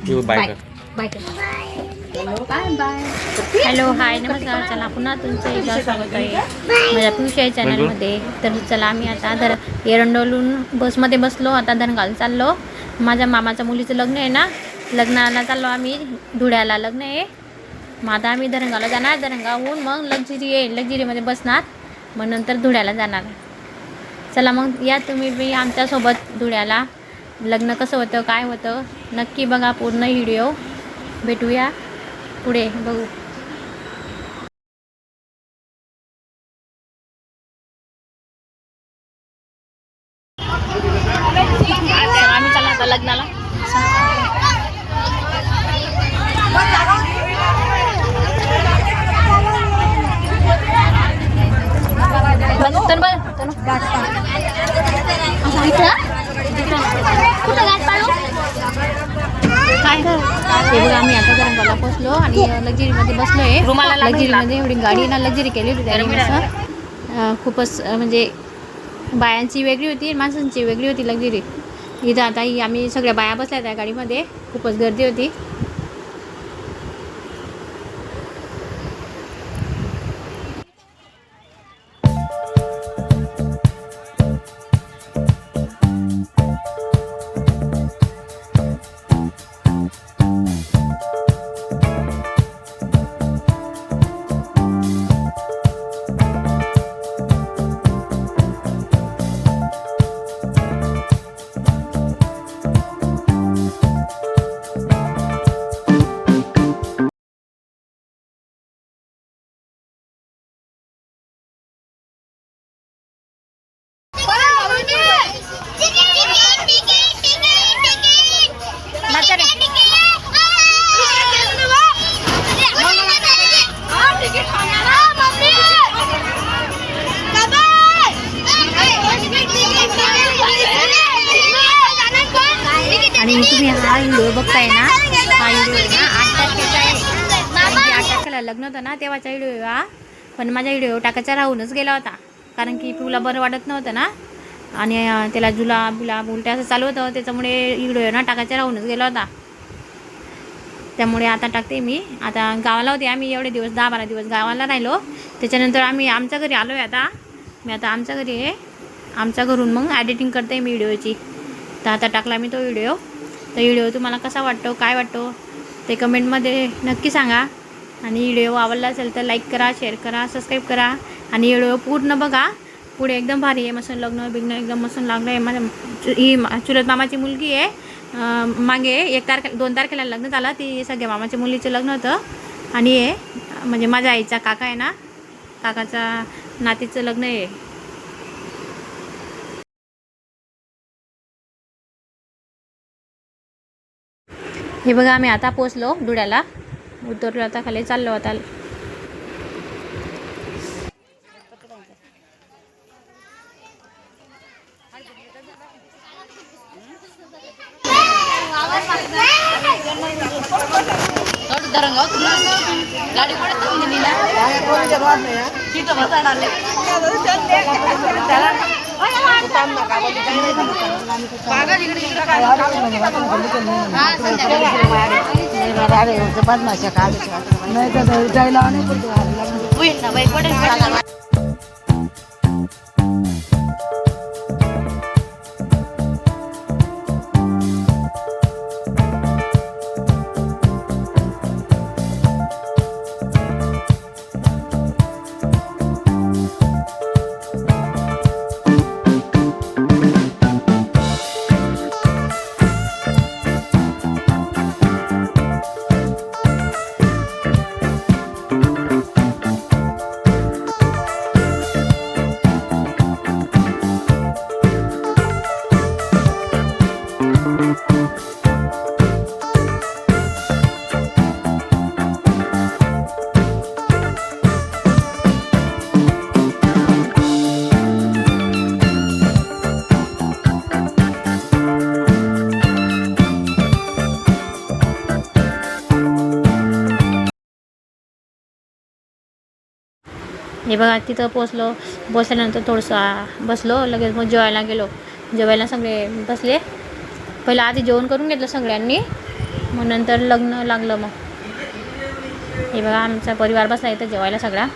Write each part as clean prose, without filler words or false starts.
You bye bye bye. Hello hi नमस्कार. चला पुन्हा तुमचं एकदा स्वागत आहे माझ्या पिवशाई चॅनलमध्ये. तर चला आम्ही आता एरंडोलून बसमध्ये बसलो. आता धनगावला चाललो. माझ्या मामाच्या मुलीचं लग्न आहे ना, लग्नाला चाललो आम्ही. धुळ्याला लग्न आहे. मग आता आम्ही धनगावला जाणार. धनगावहून मग लक्झरीमध्ये बसणार. मग नंतर धुळ्याला जाणार. चला मग या तुम्ही बी आमच्यासोबत धुळ्याला. लग्न कसं होतं काय होतं नक्की बघा पूर्ण व्हिडिओ. भेटूया पुढे बघू. आम्ही चला आता लग्नाला. हे बघा आम्ही आता धरणगावला पोचलो आणि लक्झरीमध्ये बसलो आहे. लक्झरीमध्ये एवढी गाडी ना लक्झरी केली होती त्यांनी. खूपच म्हणजे बायांची वेगळी होती, माणसांची वेगळी होती लक्झरी. इथं आता आम्ही सगळ्या बाया बसल्या त्या गाडीमध्ये. खूपच गर्दी होती. आणि तुम्ही हा व्हिडिओ बघताय ना, हा व्हिडिओ आहे ना 8 तारखेचा आहे. 8 तारखेला लग्न होतं ना तेव्हाचा व्हिडिओ हा. पण माझा व्हिडिओ टाकायचा राहूनच गेला होता. कारण की तुला बरं वाटत नव्हतं ना, आणि त्याला जुलाब उलट्या असं चालू होतं. त्याच्यामुळे व्हिडिओ ना टाकायचा राहूनच गेला होता. त्यामुळे आता टाकते मी. आता गावाला होते आम्ही एवढे दिवस, 10-12 दिवस गावाला राहिलो. त्याच्यानंतर आम्ही आमच्या घरी आलो आहे. आता मी आमच्या घरी आहे. आमच्या घरून मग ॲडिटिंग करते मी व्हिडिओची. तर आता टाकला मी तो व्हिडिओ. तर व्हिडिओ तुम्हाला कसा वाटतो काय वाटतो ते कमेंटमध्ये नक्की सांगा. आणि व्हिडिओ आवडला असेल तर लाईक करा, शेअर करा, सबस्क्राईब करा. आणि व्हिडिओ पूर्ण बघा. पुढे एकदम भारी आहे. मस्त लग्न बिग्न एकदम मस्त लागलं आहे. माझ्या ही चुलत मामाची मुलगी आहे. मागे 2 तारखेला लग्न झालं. ती सगळ्या मामाच्या मुलीचं लग्न होतं. आणि हे म्हणजे माझ्या आईचा काका आहे ना, काकाचा नातीचं लग्न आहे. हे बघा आम्ही आता पोचलो धुळ्याला. उतरलो आता खाली चाललो आता. हे बघा तिथं पोचल्यानंतर थोडंसं बसलो. लगेच मग जेवायला गेलो. जेवायला सगळे बसले. पहिलं आधी जेवण करून घेतलं सगळ्यांनी, मग नंतर लग्न लागलं. मग हे बघा आमचा परिवार बसला इथं जेवायला सगळा.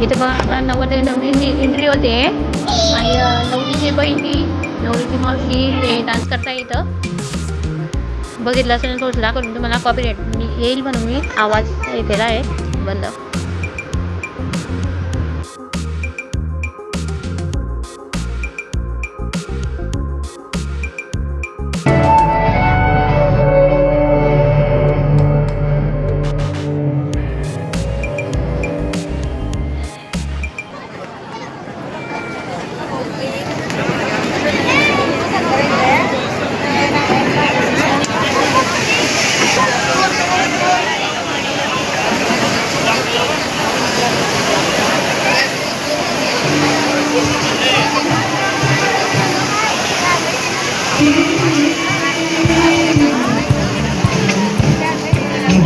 इथं बघा नव्वद नवरीची एंट्री होते आणि नवरीची बहिणी नवरीची मावशी ते डान्स करता येतं. बघितलं असेल सोचला करून तुम्हाला कॉपीराइट मी येईल म्हणून मी आवाज केला आहे बंद.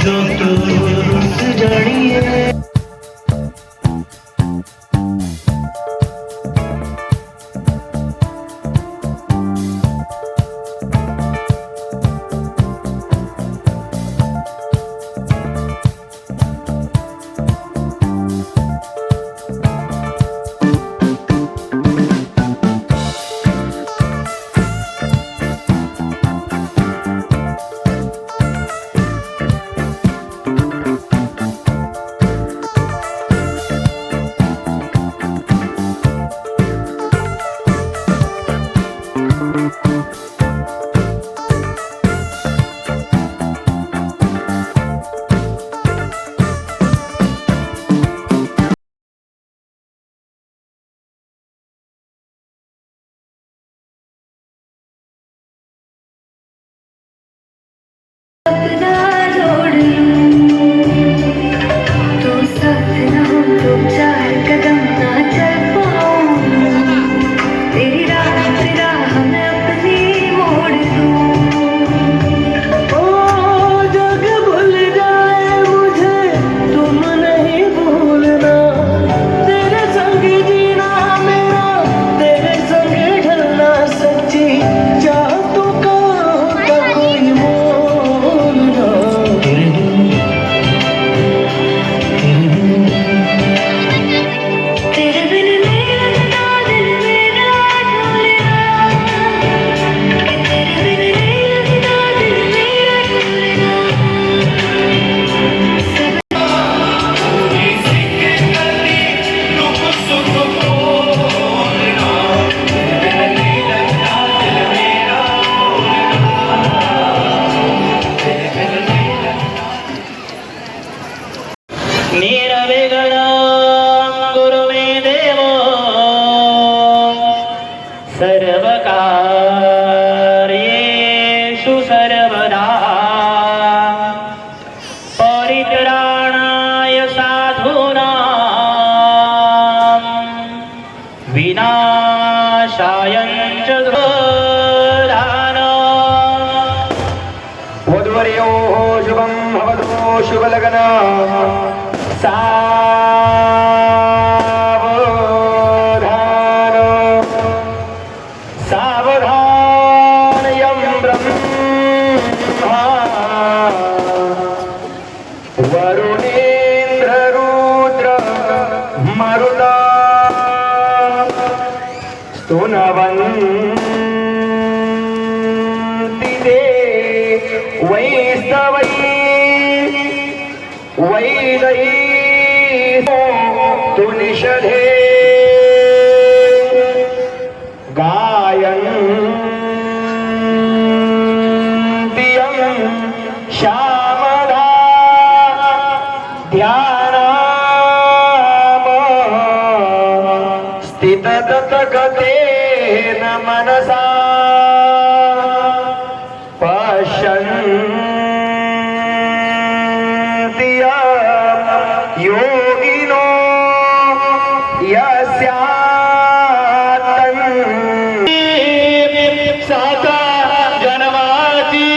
जो तू रुस जानी है सर्वकार्येषु सर्वदा परित्राणाय सा सावधान सावधान यं ब्रह्मा वरुणेन्द्र रुद्र मरुता स्तुनवन्ति ते वैष्णवै वैदैः तु निषधे गायन्ति यं श्यामदा ध्यानाम स्थितततगतेन मनसा पश्यन्ति योगिनो यस्यातन् साता जन्माची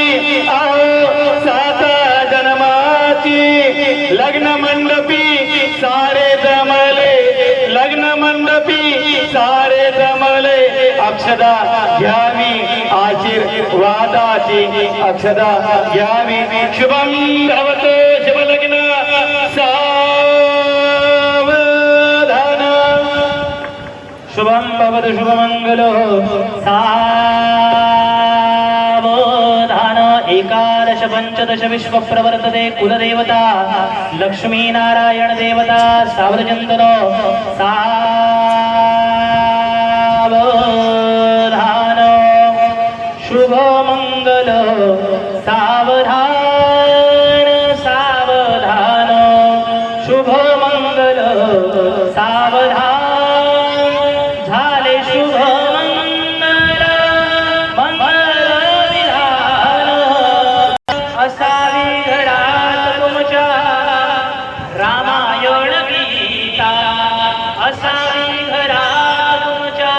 साता जन्माची लग्न मंडपी सारे जमले लग्न मंडपी सारे जमले अक्षदा घ्यावी आशीर्वादाची अक्षदा घ्यावी शुभं भवतु शुभलग्न सावधान शुभं भवतु शुभमंगलो सावधान एकादश पंचदश विश्व प्रवर्तते कुलदेवता लक्ष्मी नारायण देवता सावधचंदनो सावधान शुभमंगल सावधान सावधान शुभमंगल सावधान झाले शुभमंगल मंगल विधान असावी घरात तुमच्या रामायण गीता असावी घरात तुमच्या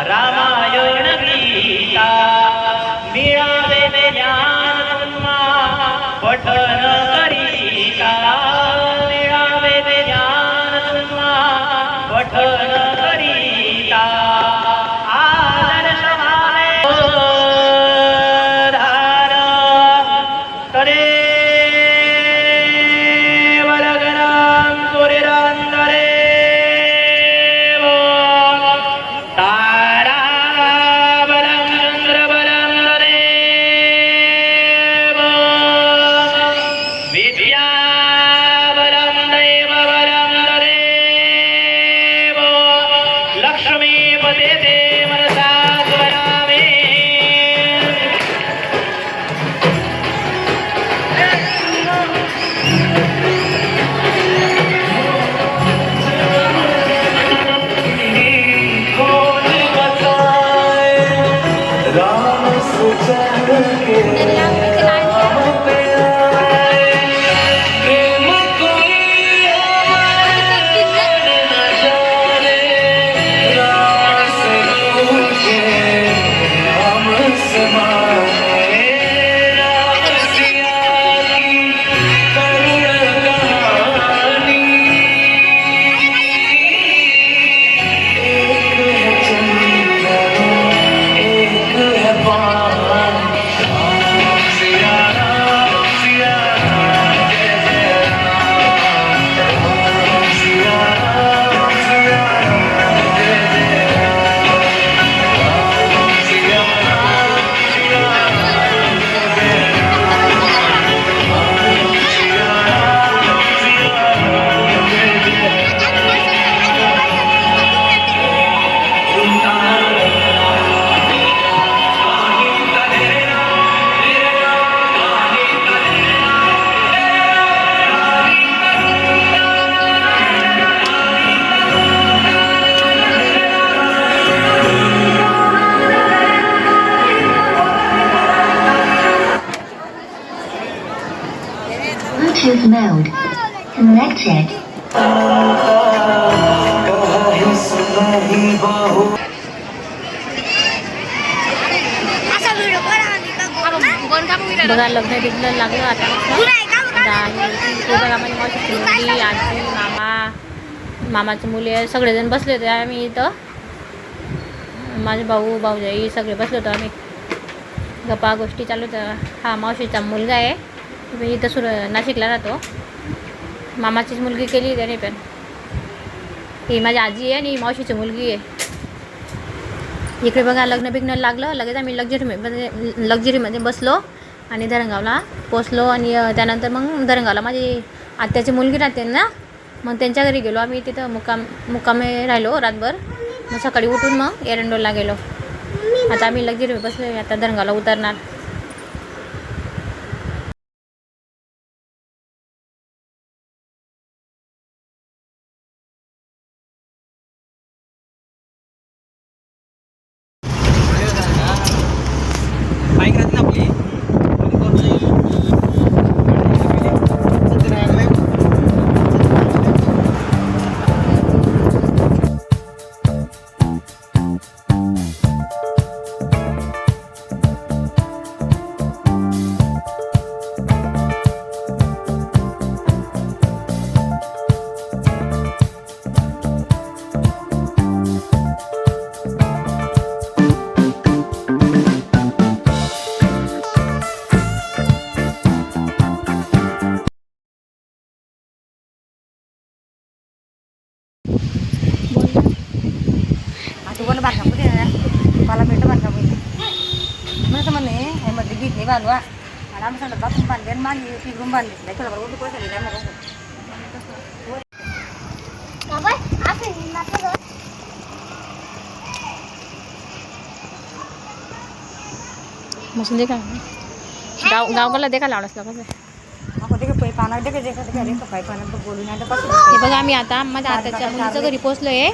रामायण गीता मिळावे ते ज्ञान तुम्हा पठन करीता मिळावे ते ज्ञान तुम्हा पठन करीता आदर्श माने धार करे वरगणां सूर्यरांतरे ताराबलं चंद्रबलं ददेव विद्याबलं दैवबलं ददेव लक्ष्मीपते ते मनसा स्मरामि Bluetooth mode connected. बघा लग्न बिग्न लागलं आता बघा माझी मावशीची मुलगी, आजी, मामाची मुले सगळेजण बसले होते आम्ही इथं. माझे भाऊ भाऊजाई सगळे बसलो होतो आम्ही. गप्पा गोष्टी चालू होत्या. हा मावशीचा मुलगा आहे, मी इथं नाशिकला राहतो. मामाचीच मुलगी केली त्याने पण. ही माझी आजी आहे आणि ही मावशीची मुलगी आहे. इकडे बघा लग्न बिग्न लागलं, लगेच आम्ही लक्झरीमध्ये बसलो आणि धरणगावला पोचलो. आणि त्यानंतर मग धरणगावला माझी आत्याची मुलगी राहते ना, मग त्यांच्या घरी गेलो आम्ही. तिथं मुक्कामे राहिलो रातभर. मग सकाळी उठून मग एरंडोलला गेलो. आता आम्ही लक्झरी बसलो, आता धरणगावला उतरणार. तुम्हाला बांधकाम कुठे मला भेटलं बांधकाम म्हणतं म्हणे हे मध्ये गीत नाही बांधवा मला आम्ही सांगत बाथरूम बांधले आणि माझी ती रूम बांधली नाही तुला बरोबर पैसे दिले मस्त देखा गावला देखा लावलास कसं. हे बघा आम्ही आता माझ्या आताच्या मुलीचं घरी पोचलो आहे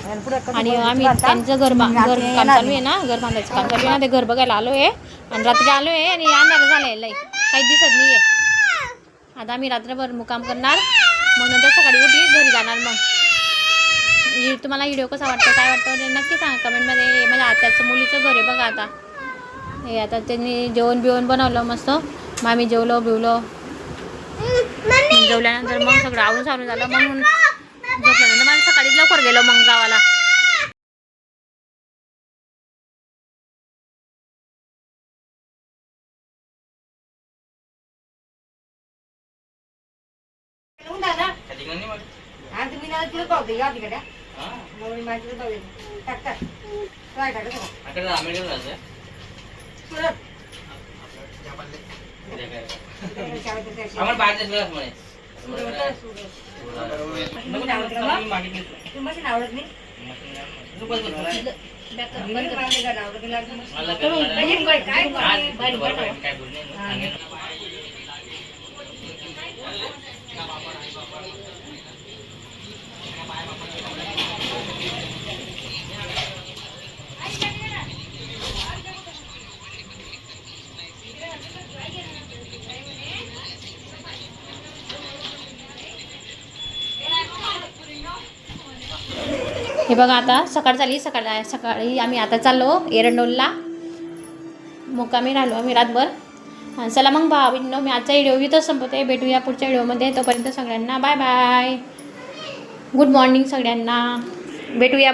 आणि आम्ही त्यांचं घर काम चालू आहे ना, घर बांधायचं काम चालू आहे ना, ते घर बघायला आलो आहे. आणि रात्री आलो आहे आणि अंधार झालं आहे, काही दिसत नाही आहे. आता आम्ही रात्रभर मुक्काम करणार, मग नंतर सकाळी उठी घरी जाणार. मग तुम्हाला व्हिडिओ कसा वाटतो काय वाटतं नक्की सांगा कमेंटमध्ये. माझ्या आत्याचं मुलीचं घर आहे बघा. आता हे आता त्यांनी जेवण बिवण बनवलं मस्त, मग आम्ही जेवलो बिवलो. जेवल्यानंतर मग सगळं आवरून सावरून झालं, म्हणून झोपल्यानंतर मला सकाळीच लवकर गेलो मग गावाला. আমার বাড়িতে চলে আস মানে हे बघा आता सकाळ झाली. सकाळी आम्ही आता चाललो एरंडोलला, मुक्कामी राहिलो आम्ही रातभर. चला मग भावांनो, मी आजचा व्हिडिओ इथंच संपवते. भेटूया पुढच्या व्हिडिओमध्ये. तोपर्यंत सगळ्यांना बाय बाय, गुड मॉर्निंग सगळ्यांना. भेटूया.